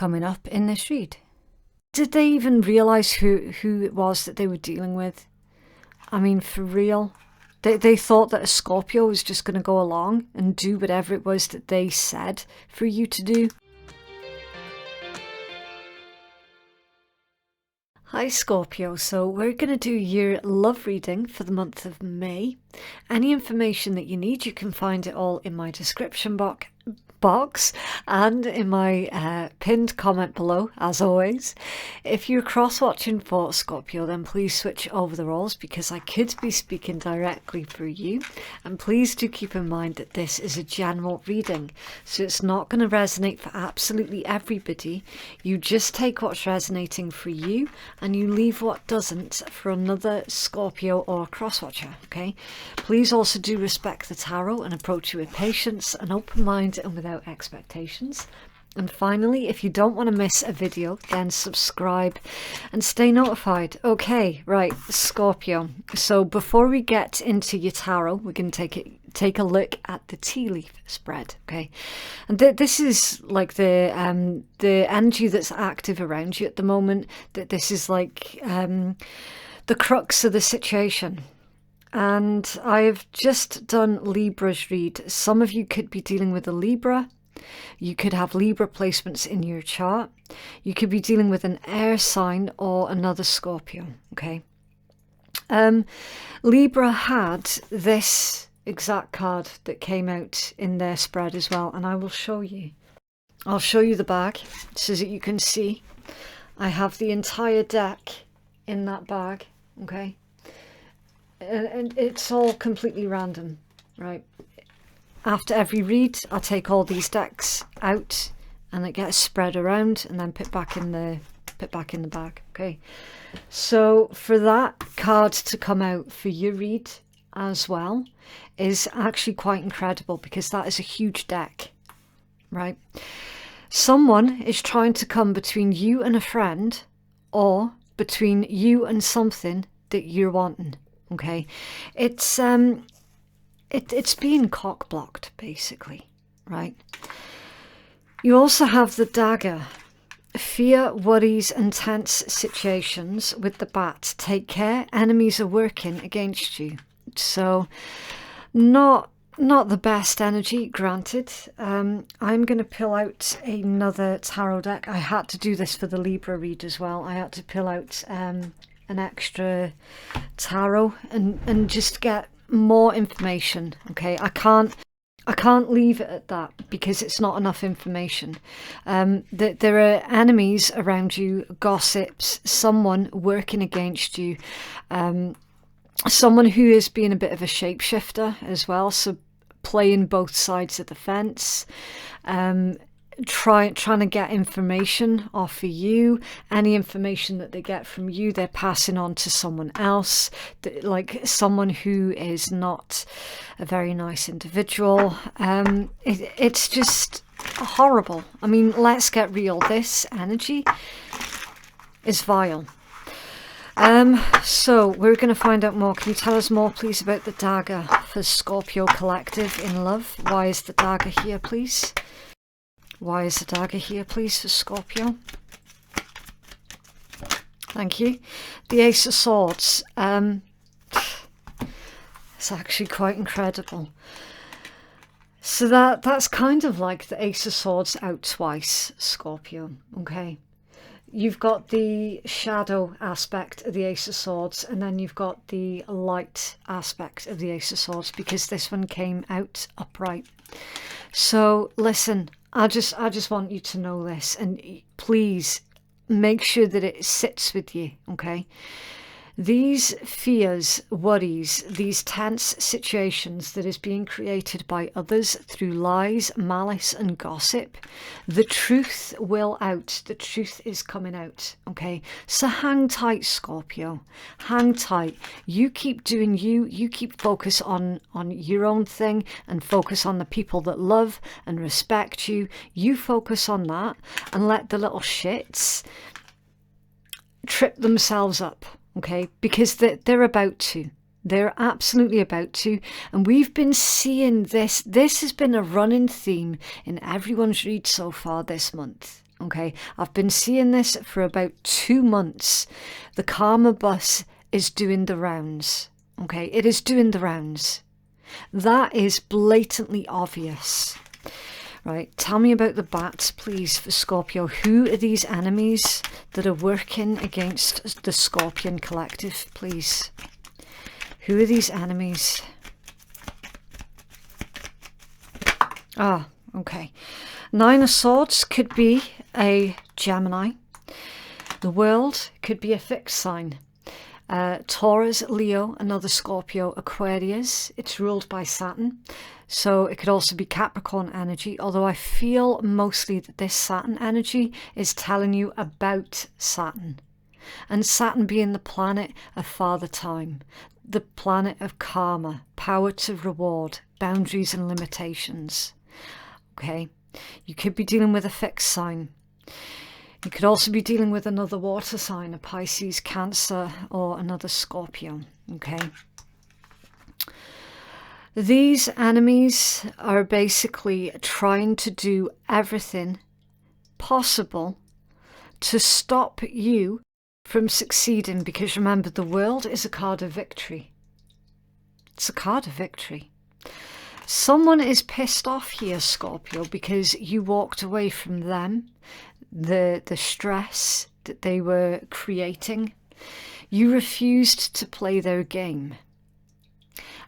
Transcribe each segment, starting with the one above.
coming up in this read. Did they even realise who it was that they were dealing with? I mean, for real? They thought that a Scorpio was just going to go along and do whatever it was that they said for you to do. Hi Scorpio, so we're going to do your love reading for the month of May. Any information that you need, you can find it all in my description box and in my pinned comment below, as always. If you're cross-watching for Scorpio, then please switch over the roles because I could be speaking directly for you. And please do keep in mind that this is a general reading, so it's not going to resonate for absolutely everybody. You just take what's resonating for you and you leave what doesn't for another Scorpio or cross-watcher, okay? Please also do respect the tarot and approach it with patience, an open mind and without expectations. And finally, if you don't want to miss a video, then subscribe and stay notified. Okay, right, Scorpio. So before we get into your tarot, we're going to take a look at the tea leaf spread, okay? And this is like the energy that's active around you at the moment. That this is like the crux of the situation. And I have just done Libra's read. Some of you could be dealing with a Libra. You could have Libra placements in your chart. You could be dealing with an air sign or another Scorpio, okay? Libra had this exact card that came out in their spread as well, and I will show you. I'll show you the bag so that you can see. I have the entire deck in that bag, okay? And it's all completely random, right? After every read, I take all these decks out and it gets spread around and then put back in the bag, okay? So for that card to come out for your read as well is actually quite incredible because that is a huge deck, right? Someone is trying to come between you and a friend or between you and something that you're wanting. Okay, it's being cock blocked basically, right? You also have the dagger. Fear, worries and tense situations with the bat. Take care, enemies are working against you. So not the best energy, granted. I'm going to pull out another tarot deck. I had to do this for the Libra read as well. I had to pull out an extra tarot and just get more information, okay? I can't leave it at that because it's not enough information. There are enemies around you, gossips, someone working against you, someone who is being a bit of a shapeshifter as well, so playing both sides of the fence, trying to get information off of you. Any information that they get from you, they're passing on to someone else, like someone who is not a very nice individual. It's just horrible. I mean, let's get real. This energy is vile. So we're going to find out more. Can you tell us more, please, about the dagger for Scorpio Collective in love? Why is the dagger here, please? Why is the dagger here, please, for Scorpio? Thank you. The Ace of Swords. It's actually quite incredible. So that's kind of like the Ace of Swords out twice, Scorpio, okay? You've got the shadow aspect of the Ace of Swords, and then you've got the light aspect of the Ace of Swords, because this one came out upright. So listen, I just want you to know this, and please make sure that it sits with you, okay? These fears, worries, these tense situations that is being created by others through lies, malice and gossip, the truth will out. The truth is coming out, okay? So hang tight, Scorpio. Hang tight. You keep doing you. You keep focus on your own thing and focus on the people that love and respect you. You focus on that and let the little shits trip themselves up. Okay, because they're about to. They're absolutely about to. And we've been seeing this. This has been a running theme in everyone's read so far this month. Okay, I've been seeing this for about 2 months. The karma bus is doing the rounds. Okay, it is doing the rounds. That is blatantly obvious. Right, tell me about the bats, please, for Scorpio. Who are these enemies that are working against the Scorpion collective, please? Who are these enemies? Ah, okay. 9 of Swords could be a Gemini. The World could be a fixed sign. Taurus, Leo, another Scorpio, Aquarius. It's ruled by Saturn. So it could also be Capricorn energy, although I feel mostly that this Saturn energy is telling you about Saturn. And Saturn being the planet of Father Time, the planet of karma, power to reward, boundaries and limitations. Okay, you could be dealing with a fixed sign. You could also be dealing with another water sign, a Pisces, Cancer, or another Scorpio. Okay. These enemies are basically trying to do everything possible to stop you from succeeding, because remember, the World is a card of victory. It's a card of victory. Someone is pissed off here, Scorpio, because you walked away from them, the stress that they were creating. You refused to play their game.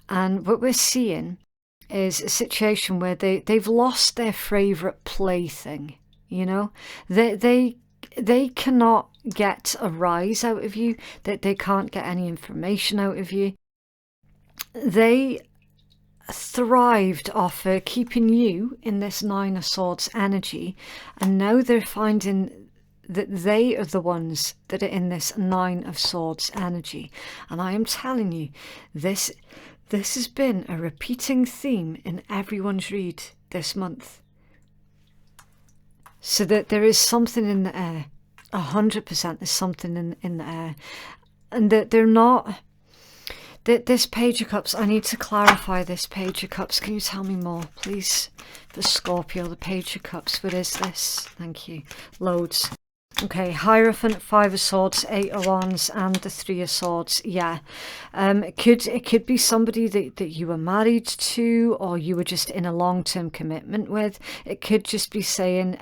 And what we're seeing is a situation where they've lost their favourite plaything, you know? They cannot get a rise out of you, that they can't get any information out of you. They thrived off keeping you in this 9 of Swords energy, and now they're finding that they are the ones that are in this 9 of Swords energy. And I am telling you, this has been a repeating theme in everyone's read this month. So that there is something in the air. 100% there's something in the air. And that they're not... This Page of Cups, I need to clarify this Page of Cups. Can you tell me more, please? For Scorpio, the Page of Cups. What is this? Thank you. Loads. Okay, Hierophant, 5 of Swords, 8 of Wands, and the 3 of Swords. Yeah, it could be somebody that you were married to, or you were just in a long-term commitment with. It could just be saying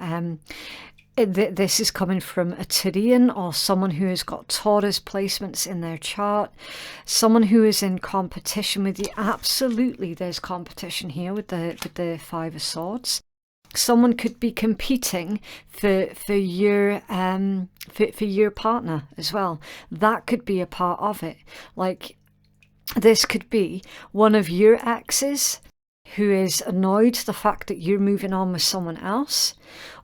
this is coming from a Tyrian, or someone who has got Taurus placements in their chart, someone who is in competition with you. Absolutely, there's competition here with the 5 of Swords. Someone could be competing for your partner as well. That could be a part of it. Like, this could be one of your exes who is annoyed the fact that you're moving on with someone else,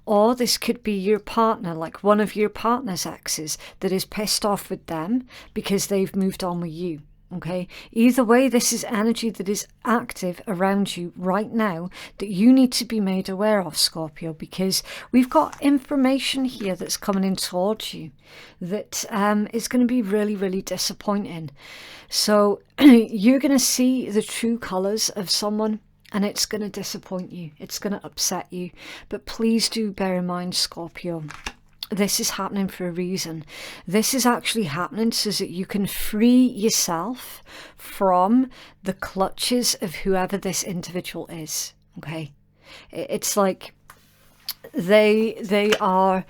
or this could be your partner, like one of your partner's exes that is pissed off with them because they've moved on with you. Okay, either way, this is energy that is active around you right now that you need to be made aware of, Scorpio, because we've got information here that's coming in towards you that is going to be really, really disappointing. So you're going to see the true colours of someone, and it's going to disappoint you. It's going to upset you. But please do bear in mind, Scorpio, this is happening for a reason. This is actually happening so that you can free yourself from the clutches of whoever this individual is. Okay, it's like they are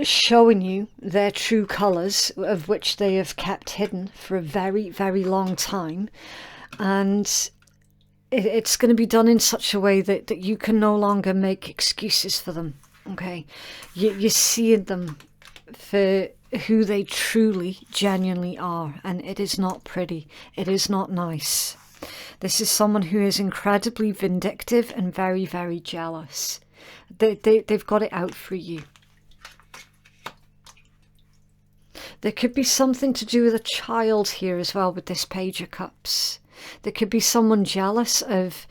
showing you their true colours, of which they have kept hidden for a very, very long time, and it's going to be done in such a way that you can no longer make excuses for them. Okay, you're seeing them for who they truly, genuinely are, and it is not pretty. It is not nice. This is someone who is incredibly vindictive and very, very jealous. They've got it out for you. There could be something to do with a child here as well with this Page of Cups. There could be someone jealous of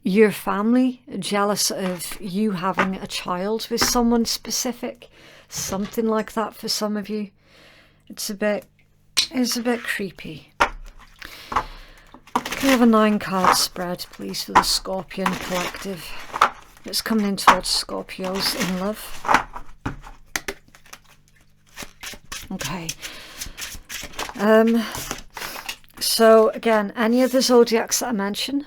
your family, jealous of you having a child with someone specific, something like that for some of you. It's a bit creepy. Can we have a 9-card spread, please, for the Scorpion collective? that's coming in towards Scorpios in love. Okay. So again, any of the zodiacs that I mentioned,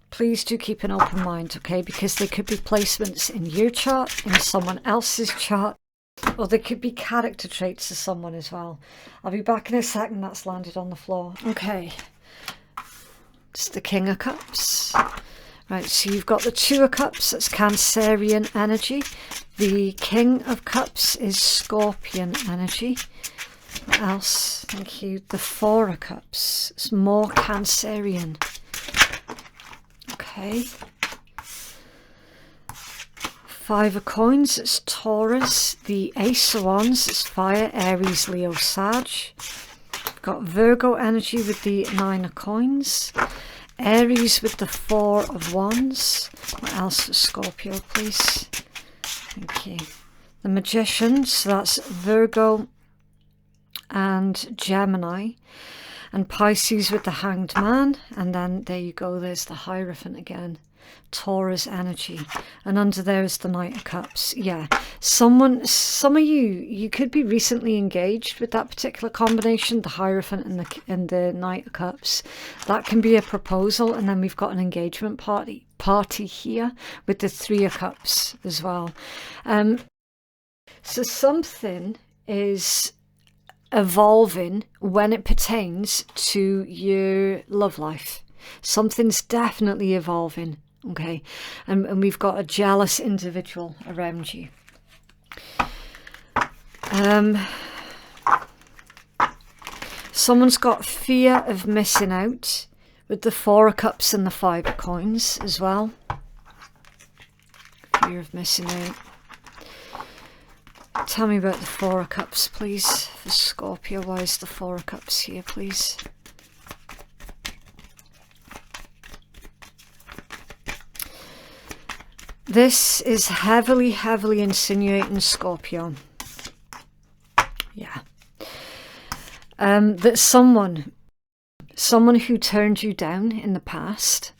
please do keep an open mind, okay? Because there could be placements in your chart, in someone else's chart, or there could be character traits of someone as well. I'll be back in a second. That's landed on the floor. Okay. It's the King of Cups. Right, so you've got the Two of Cups. That's Cancerian energy. The King of Cups is Scorpion energy. What else? Thank you. The Four of Cups. It's more Cancerian. Okay. Five of Coins. It's Taurus. The Ace of Wands. It's Fire. Aries, Leo, Sag. Got Virgo energy with the Nine of Coins. Aries with the Four of Wands. What else for Scorpio, please? Thank you. The Magician. So that's Virgo and Gemini, and Pisces with the Hanged Man, and then there you go, there's the Hierophant again, Taurus energy, and under there is the Knight of Cups. Yeah, some of you could be recently engaged with that particular combination, the Hierophant and the Knight of Cups. That can be a proposal, and then we've got an engagement party here with the Three of Cups as well. So something is evolving when it pertains to your love life. Something's definitely evolving, okay? And we've got a jealous individual around you. Someone's got fear of missing out with the Four of Cups and the Five of Coins as well. Fear of missing out. Tell me about the Four of Cups, please, for Scorpio. Why is the Four of Cups here, please? This is heavily, heavily insinuating Scorpio. Yeah. That someone who turned you down in the past,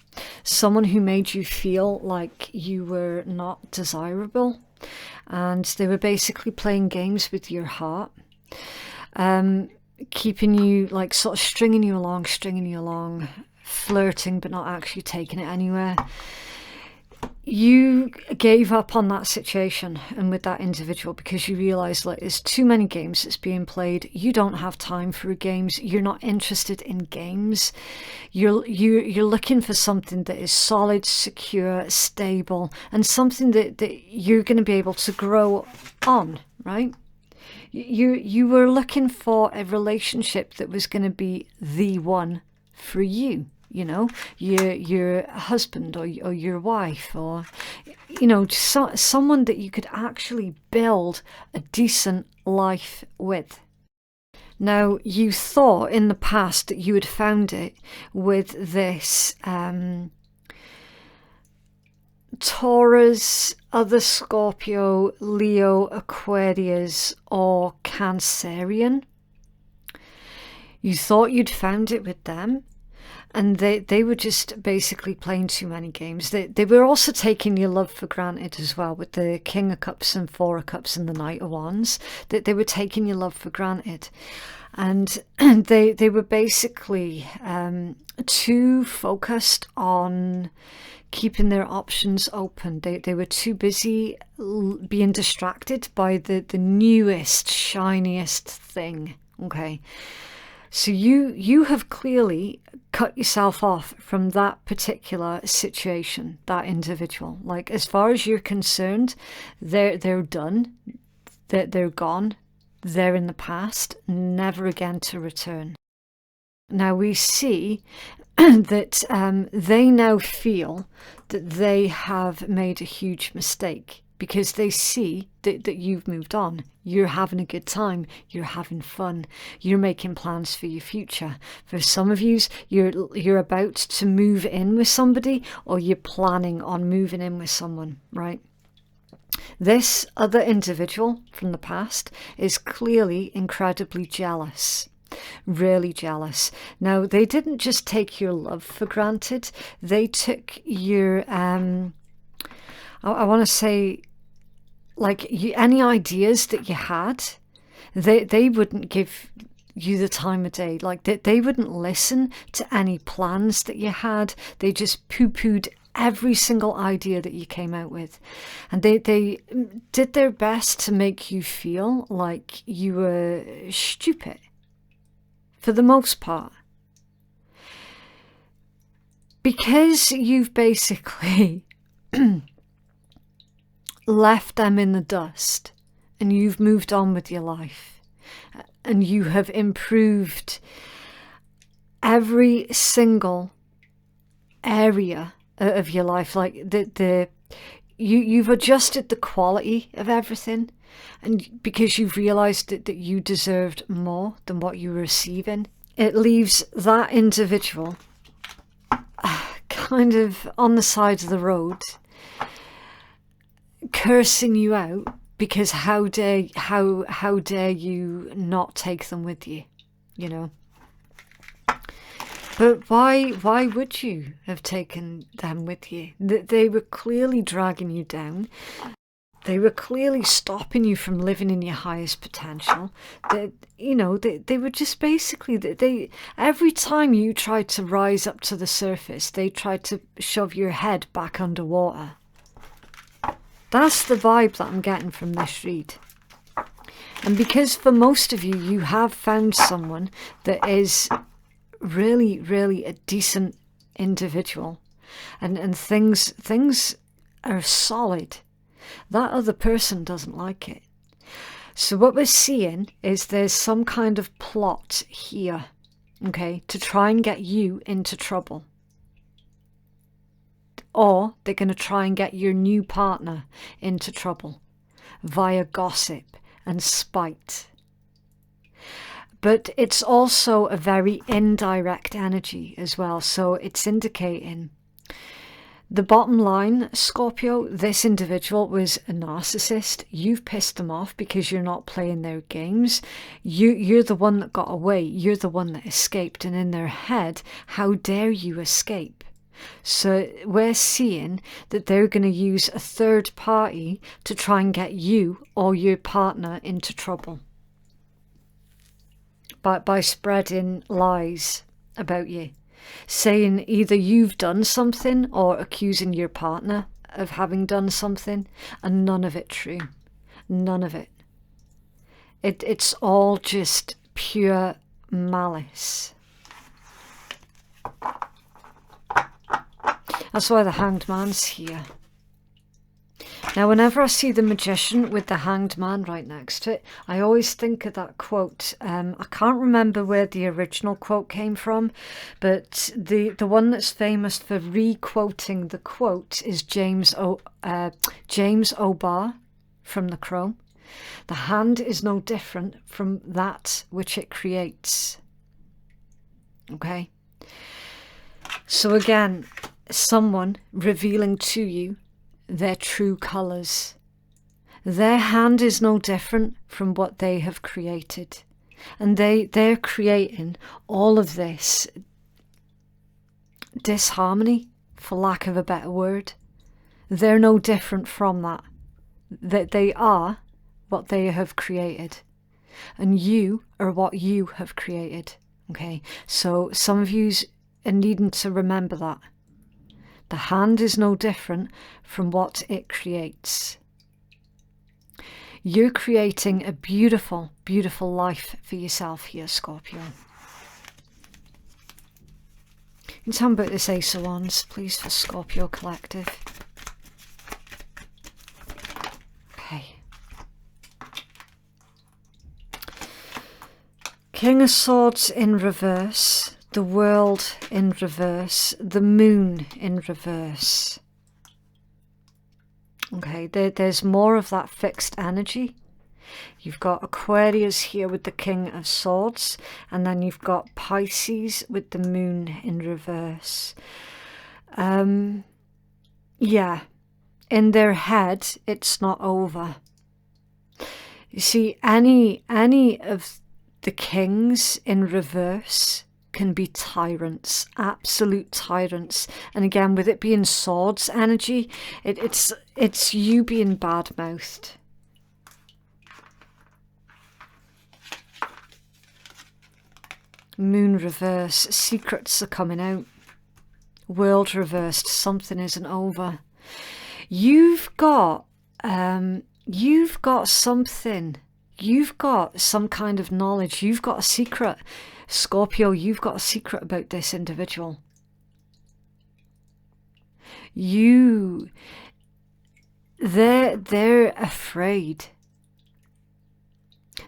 someone who made you feel like you were not desirable, and they were basically playing games with your heart, keeping you, like, sort of stringing you along, flirting but not actually taking it anywhere. You gave up on that situation and with that individual because you realised, like, there's too many games that's being played. You don't have time for games. You're not interested in games. You're looking for something that is solid, secure, stable, and something that you're going to be able to grow on, right? You were looking for a relationship that was going to be the one for you. You know, your husband or your wife, or, you know, someone that you could actually build a decent life with. Now, you thought in the past that you had found it with this Taurus, other Scorpio, Leo, Aquarius, or Cancerian. You thought you'd found it with them. And they were just basically playing too many games. They were also taking your love for granted as well, with the King of Cups and Four of Cups and the Knight of Wands. That they were taking your love for granted. And they were basically too focused on keeping their options open. They were too busy being distracted by the newest, shiniest thing. Okay. So you have clearly cut yourself off from that particular situation, that individual. Like, as far as you're concerned, they're done, they're gone, they're in the past, never again to return. Now we see that they now feel that they have made a huge mistake, because they see that you've moved on. You're having a good time. You're having fun. You're making plans for your future. For some of you, you're about to move in with somebody, or you're planning on moving in with someone, right? This other individual from the past is clearly incredibly jealous. Really jealous. Now, they didn't just take your love for granted. They took your I want to say, like, any ideas that you had, they wouldn't give you the time of day. Like, they wouldn't listen to any plans that you had. They just poo-pooed every single idea that you came out with. And they did their best to make you feel like you were stupid, for the most part. Because you've basically left them in the dust and you've moved on with your life and you have improved every single area of your life, like you've adjusted the quality of everything, and because you've realized that you deserved more than what you were receiving, it leaves that individual kind of on the side of the road, cursing you out because how dare you not take them with you, you know. But why would you have taken them with you? They were clearly dragging you down. They were clearly stopping you from living in your highest potential. They were just basically, every time you tried to rise up to the surface, they tried to shove your head back underwater. That's the vibe that I'm getting from this read. And because for most of you, you have found someone that is really, really a decent individual, and things are solid, that other person doesn't like it. So what we're seeing is there's some kind of plot here, okay, to try and get you into trouble. Or they're going to try and get your new partner into trouble via gossip and spite. But it's also a very indirect energy as well. So it's indicating the bottom line, Scorpio, this individual was a narcissist. You've pissed them off because you're not playing their games. You're the one that got away. You're the one that escaped. And in their head, how dare you escape? So we're seeing that they're going to use a third party to try and get you or your partner into trouble. By spreading lies about you, saying either you've done something or accusing your partner of having done something, and none of it true. None of it. It's all just pure malice. That's why the Hanged Man's here. Now, whenever I see the Magician with the Hanged Man right next to it, I always think of that quote. I can't remember where the original quote came from, but the one that's famous for re-quoting the quote is James O'Barr from The Crow. The hand is no different from that which it creates. Okay? So again, someone revealing to you their true colours. Their hand is no different from what they have created. And they're creating all of this disharmony, for lack of a better word. They're no different from that. That they are what they have created. And you are what you have created. Okay? So some of you are needing to remember that. The hand is no different from what it creates. You're creating a beautiful, beautiful life for yourself here, Scorpio. Can you tell me about this Ace of Wands, please, for Scorpio Collective? Okay. King of Swords in reverse. The World in reverse, the Moon in reverse. Okay, there's more of that fixed energy. You've got Aquarius here with the King of Swords, and then you've got Pisces with the Moon in reverse. Yeah, in their head, it's not over. You see, any of the kings in reverse can be tyrants, absolute tyrants. And again, with it being swords energy, it's you being bad-mouthed. Moon reverse, secrets are coming out. World reversed, something isn't over. You've got something. You've got some kind of knowledge. You've got a secret. Scorpio, you've got a secret about this individual. They're afraid.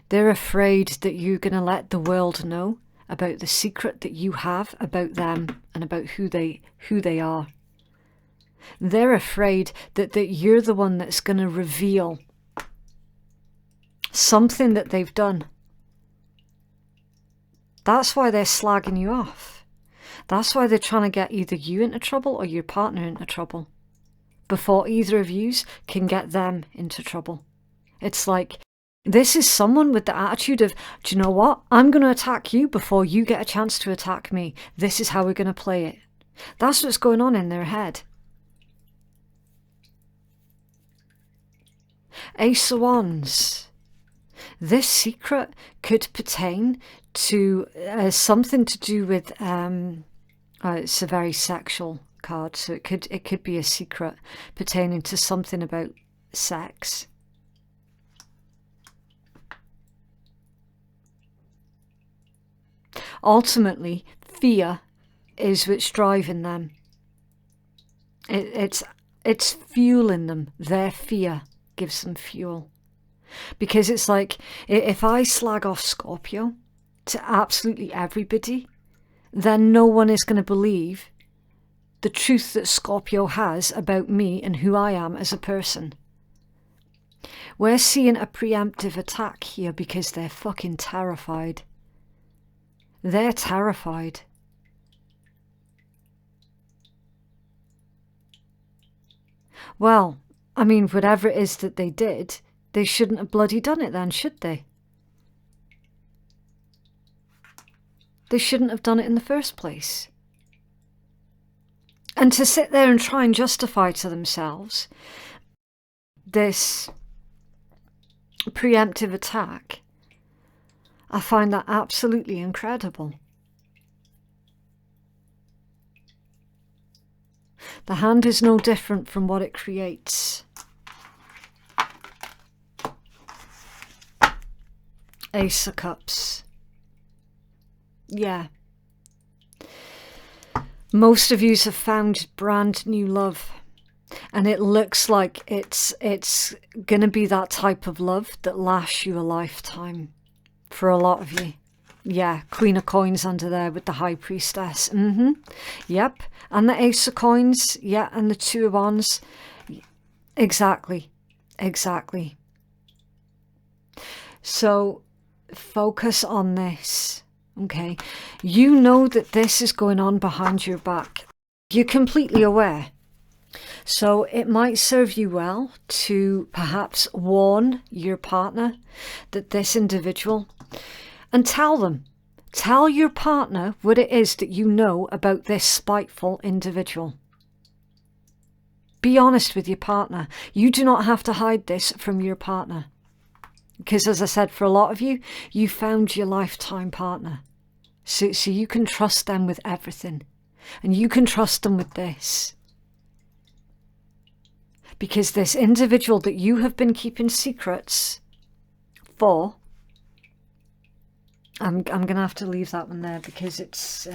They're afraid that you're going to let the world know about the secret that you have about them and about who they are. They're afraid that you're the one that's going to reveal something that they've done. That's why they're slagging you off. That's why they're trying to get either you into trouble or your partner into trouble before either of yous can get them into trouble. It's like, this is someone with the attitude of, do you know what? I'm going to attack you before you get a chance to attack me. This is how we're going to play it. That's what's going on in their head. Ace of Wands. This secret could pertain to something to do with, it's a very sexual card, so it could be a secret pertaining to something about sex. Ultimately, fear is what's driving them. It's fueling them. Their fear gives them fuel. Because it's like, if I slag off Scorpio to absolutely everybody, then no one is going to believe the truth that Scorpio has about me and who I am as a person. We're seeing a preemptive attack here because they're fucking terrified. They're terrified. Well, I mean, whatever it is that they did, they shouldn't have bloody done it then, should they? They shouldn't have done it in the first place. And to sit there and try and justify to themselves this preemptive attack, I find that absolutely incredible. The hand is no different from what it creates. Ace of Cups. Yeah. Most of you have found brand new love. And it looks like it's going to be that type of love that lasts you a lifetime. For a lot of you. Yeah, Queen of Coins under there with the High Priestess. Yep. And the Ace of Coins. Yeah, and the Two of Wands. Exactly. Exactly. So, focus on this. Okay? You know that this is going on behind your back. You're completely aware. So it might serve you well to perhaps warn your partner that this individual, and tell your partner what it is that you know about this spiteful individual. Be honest with your partner. You do not have to hide this from your partner. Because as I said, for a lot of you, you found your lifetime partner. So you can trust them with everything. And you can trust them with this. Because this individual that you have been keeping secrets for, I'm going to have to leave that one there because it's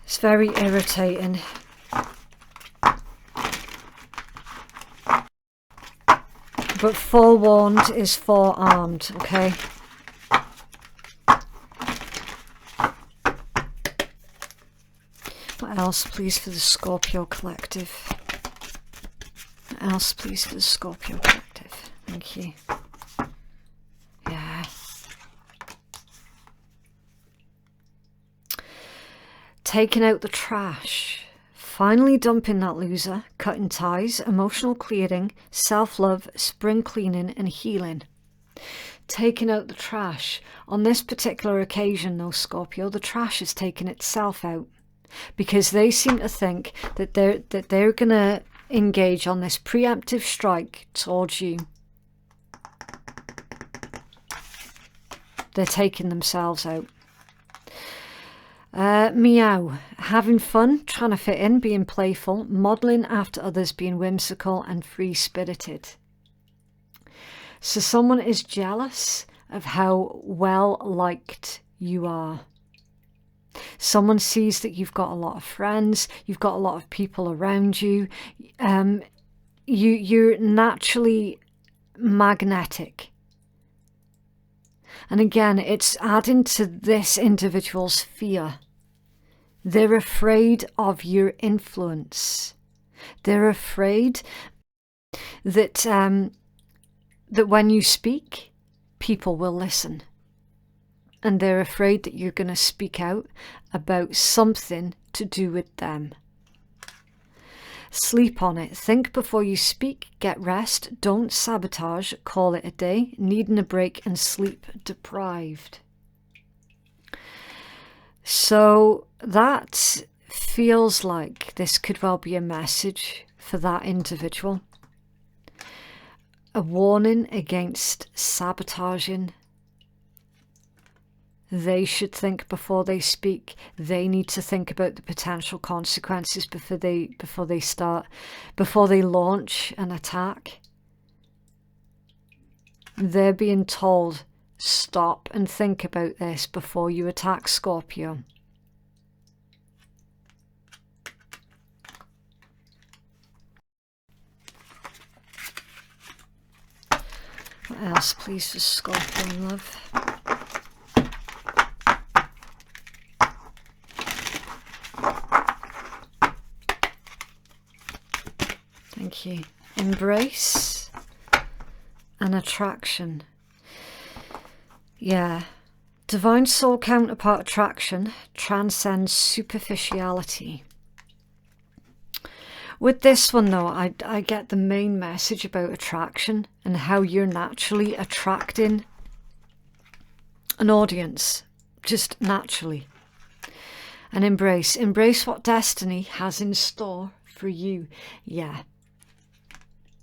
it's very irritating. But forewarned is forearmed, okay? What else, please, for the Scorpio Collective? What else, please, for the Scorpio Collective? Thank you. Yeah. Taking out the trash. Finally dumping that loser. Cutting ties. Emotional clearing. Self-love. Spring cleaning and healing. taking out the trash. On this particular occasion, though, Scorpio, the trash is taking itself out, because they seem to think that they're going to engage on this preemptive strike towards you. They're taking themselves out. Meow. Having fun, trying to fit in, being playful, modelling after others, being whimsical and free-spirited. So someone is jealous of how well liked you are. Someone sees that you've got a lot of friends, you've got a lot of people around you. You're naturally magnetic. And again, it's adding to this individual's fear. They're afraid of your influence. They're afraid that that when you speak, people will listen. And they're afraid that you're going to speak out about something to do with them. Sleep on it. Think before you speak. Get rest. Don't sabotage. Call it a day. Needing a break and sleep deprived. So that feels like this could well be a message for that individual. A warning against sabotaging. They should think before they speak. They need to think about the potential consequences before they launch an attack. They're being told, stop and think about this before you attack, Scorpio. What else, please, for Scorpio in love? Thank you. Embrace and attraction. Yeah. Divine soul counterpart attraction transcends superficiality. With this one, though, I get the main message about attraction and how you're naturally attracting an audience, just naturally. And embrace what destiny has in store for you. Yeah.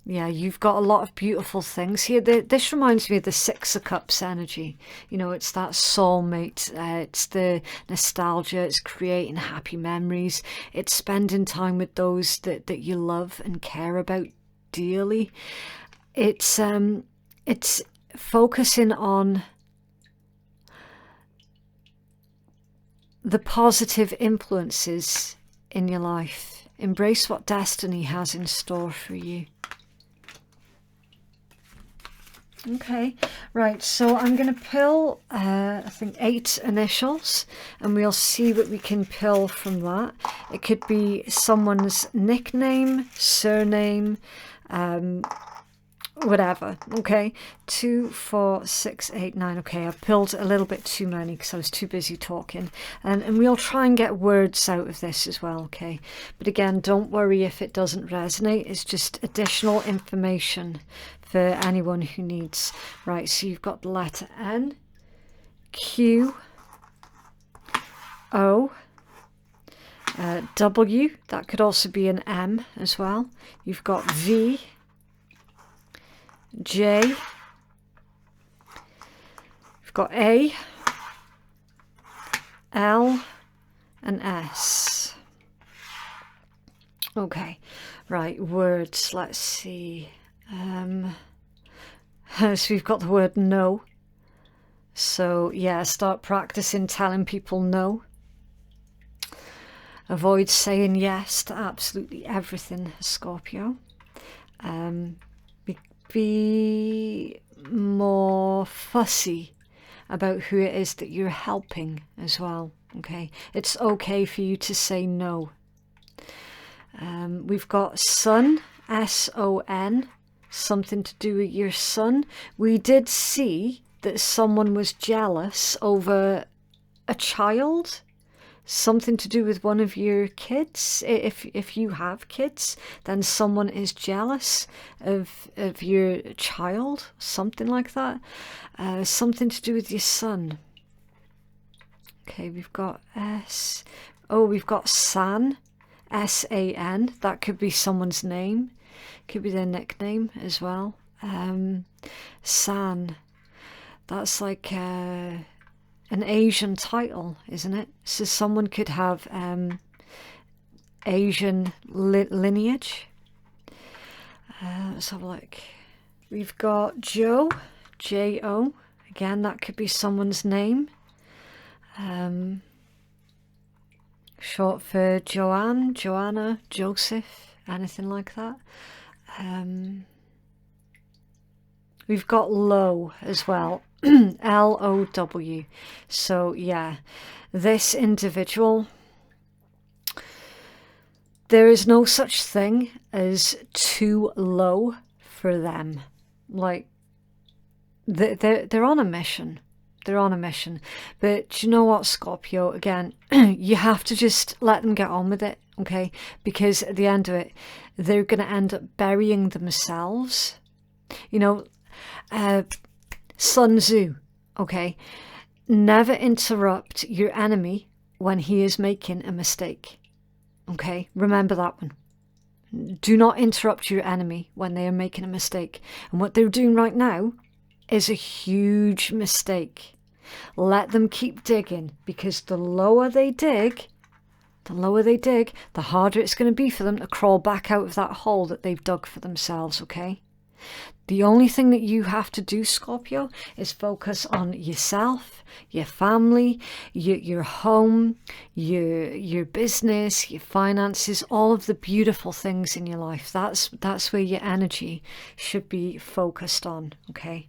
Yeah, you've got a lot of beautiful things here. This reminds me of the Six of Cups energy. You know, it's that soulmate. It's the nostalgia. It's creating happy memories. It's spending time with those that you love and care about dearly. It's focusing on the positive influences in your life. Embrace what destiny has in store for you. Okay, right, so I'm going to pull, I think 8 initials, and we'll see what we can pull from that. It could be someone's nickname, surname, whatever. Okay, 2, 4, 6, 8, 9. Okay, I pulled a little bit too many because I was too busy talking, and we'll try and get words out of this as well. Okay, but again, don't worry if it doesn't resonate. It's just additional information for anyone who needs. Right, so you've got the letter N, Q, O, W. That could also be an M as well. You've got V, J, you've got A, L, and S. Okay, right, words, let's see. So we've got the word no. So yeah, start practicing telling people no. Avoid saying yes to absolutely everything, Scorpio. Be more fussy about who it is that you're helping as well. Okay, it's okay for you to say no. We've got Sun, S-O-N, something to do with your son. We did see that someone was jealous over a child. something to do with one of your kids. If you have kids, then someone is jealous of your child, something like that. Something to do with your son. Okay, we've got S. Oh, we've got San, S-A-N. That could be someone's name. Could be their nickname as well. San. That's like an Asian title, isn't it? So someone could have Asian lineage. Let's have a look. We've got Joe, J-O. Again, that could be someone's name. Short for Joanne, Joanna, Joseph, anything like that. We've got Low as well, L-O-W. So yeah, this individual, there is no such thing as too low for them. Like, they're on a mission. They're on a mission. But do you know what, Scorpio? Again, you have to just let them get on with it, okay? Because at the end of it, they're going to end up burying themselves. You know, Sun Tzu, okay? Never interrupt your enemy when he is making a mistake, okay? Remember that one. Do not interrupt your enemy when they are making a mistake. And what they're doing right now is a huge mistake. Let them keep digging, because the lower they dig, the harder it's going to be for them to crawl back out of that hole that they've dug for themselves, okay? The only thing that you have to do, Scorpio, is focus on yourself, your family, your home, your business, your finances, all of the beautiful things in your life. That's where your energy should be focused on, okay?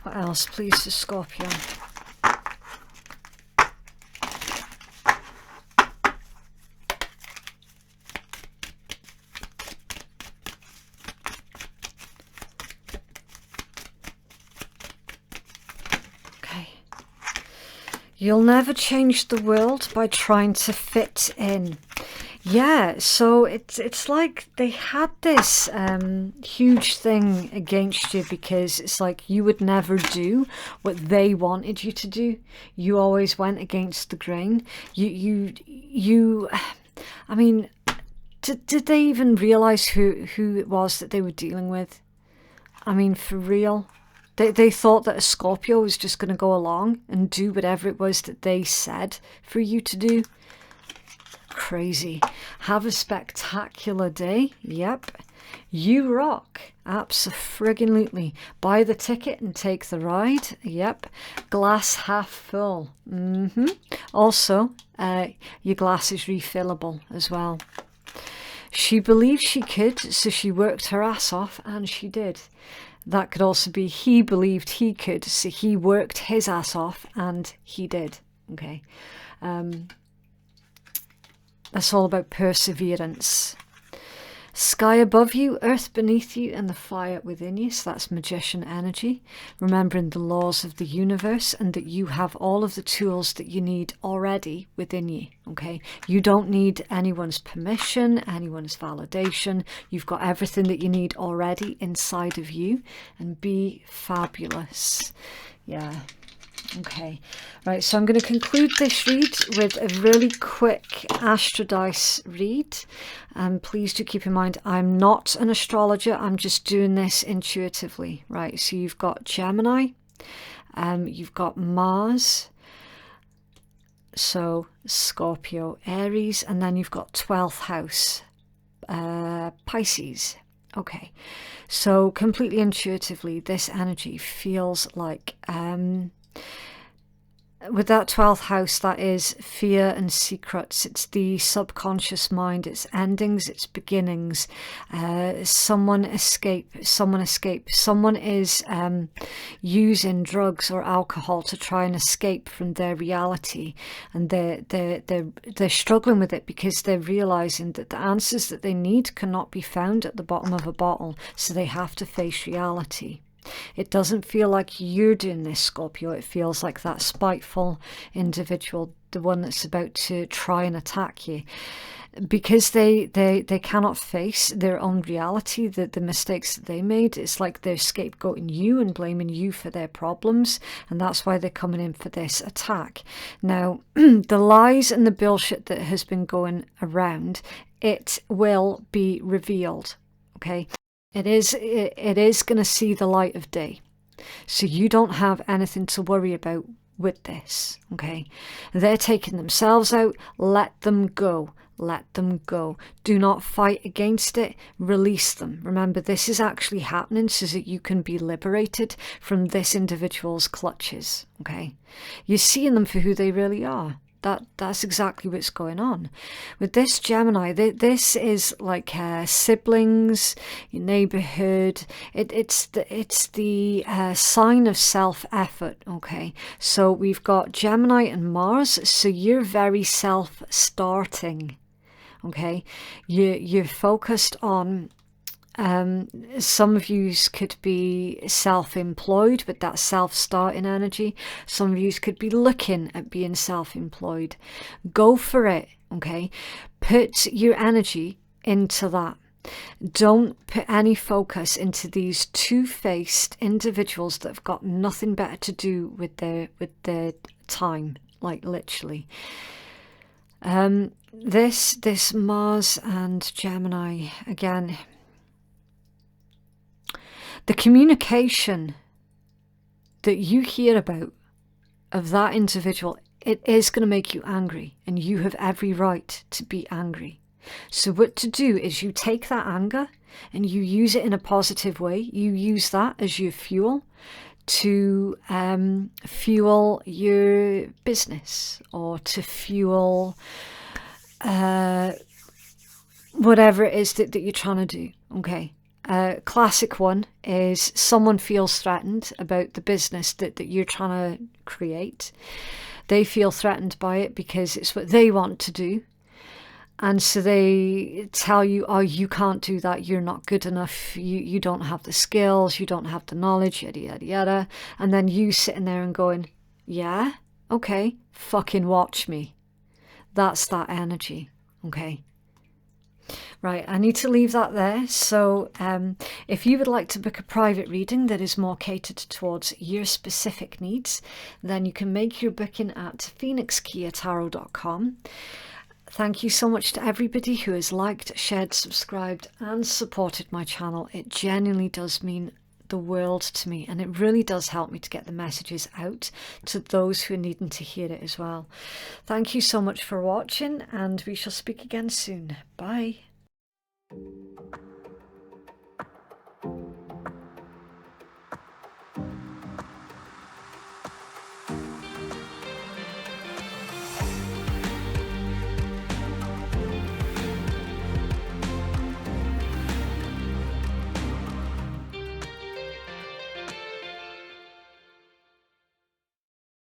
What else, please, for Scorpio? Okay. You'll never change the world by trying to fit in. Yeah, so it's like they had this huge thing against you, because it's like you would never do what they wanted you to do. You always went against the grain. I mean, did they even realize who it was that they were dealing with? I mean, for real. They thought that a Scorpio was just going to go along and do whatever it was that they said for you to do. Crazy. Have a spectacular day. Yep. You rock. Abso-friggin-lutely. Buy the ticket and take the ride. Yep. Glass half full. Also, your glass is refillable as well. She believed she could, so she worked her ass off, and she did. That could also be he believed he could, so he worked his ass off, and he did. Okay. That's all about perseverance. Sky above you, earth beneath you, and the fire within you. So that's magician energy. Remembering the laws of the universe, and that you have all of the tools that you need already within you. Okay? You don't need anyone's permission, anyone's validation. You've got everything that you need already inside of you. And be fabulous. Yeah. Okay, right, so I'm going to conclude this read with a really quick Astrodice read. Please do keep in mind, I'm not an astrologer, I'm just doing this intuitively, right? So you've got Gemini, you've got Mars, so Scorpio, Aries, and then you've got 12th house, Pisces. Okay, so completely intuitively, this energy feels like... with that 12th house, that is fear and secrets. It's the subconscious mind. It's endings, it's beginnings. Someone escape. Someone is using drugs or alcohol to try and escape from their reality, and they're struggling with it because they're realizing that the answers that they need cannot be found at the bottom of a bottle, so they have to face reality. It doesn't feel like you're doing this, Scorpio. It feels like that spiteful individual, the one that's about to try and attack you. Because they cannot face their own reality, the mistakes that they made. It's like they're scapegoating you and blaming you for their problems, and that's why they're coming in for this attack. Now, the lies and the bullshit that has been going around, it will be revealed, okay? It is going to see the light of day. So you don't have anything to worry about with this, okay? They're taking themselves out. Let them go. Let them go. Do not fight against it. Release them. Remember, this is actually happening so that you can be liberated from this individual's clutches, okay? You're seeing them for who they really are. That's exactly what's going on. With this Gemini, this is like siblings, your neighborhood. It's the sign of self-effort, okay? So we've got Gemini and Mars, so you're very self-starting, okay? You're focused on... some of you could be self-employed with that self-starting energy. Some of you could be looking at being self-employed. Go for it, okay? Put your energy into that. Don't put any focus into these two-faced individuals that have got nothing better to do with their time, like literally. This Mars and Gemini, again... The communication that you hear about of that individual, it is going to make you angry, and you have every right to be angry. So what to do is you take that anger and you use it in a positive way. You use that as your fuel to fuel your business, or to fuel whatever it is that you're trying to do, okay? Classic one is someone feels threatened about the business that you're trying to create. They feel threatened by it because it's what they want to do. And so they tell you, oh, you can't do that. You're not good enough. You don't have the skills. You don't have the knowledge, yada, yada, yada. And then you sitting there and going, yeah, okay, fucking watch me. That's that energy, okay? Right, I need to leave that there. So if you would like to book a private reading that is more catered towards your specific needs, then you can make your booking at phoenixkeiatarot.com. Thank you so much to everybody who has liked, shared, subscribed and supported my channel. It genuinely does mean the world to me, and it really does help me to get the messages out to those who are needing to hear it as well. Thank you so much for watching, and we shall speak again soon. Bye.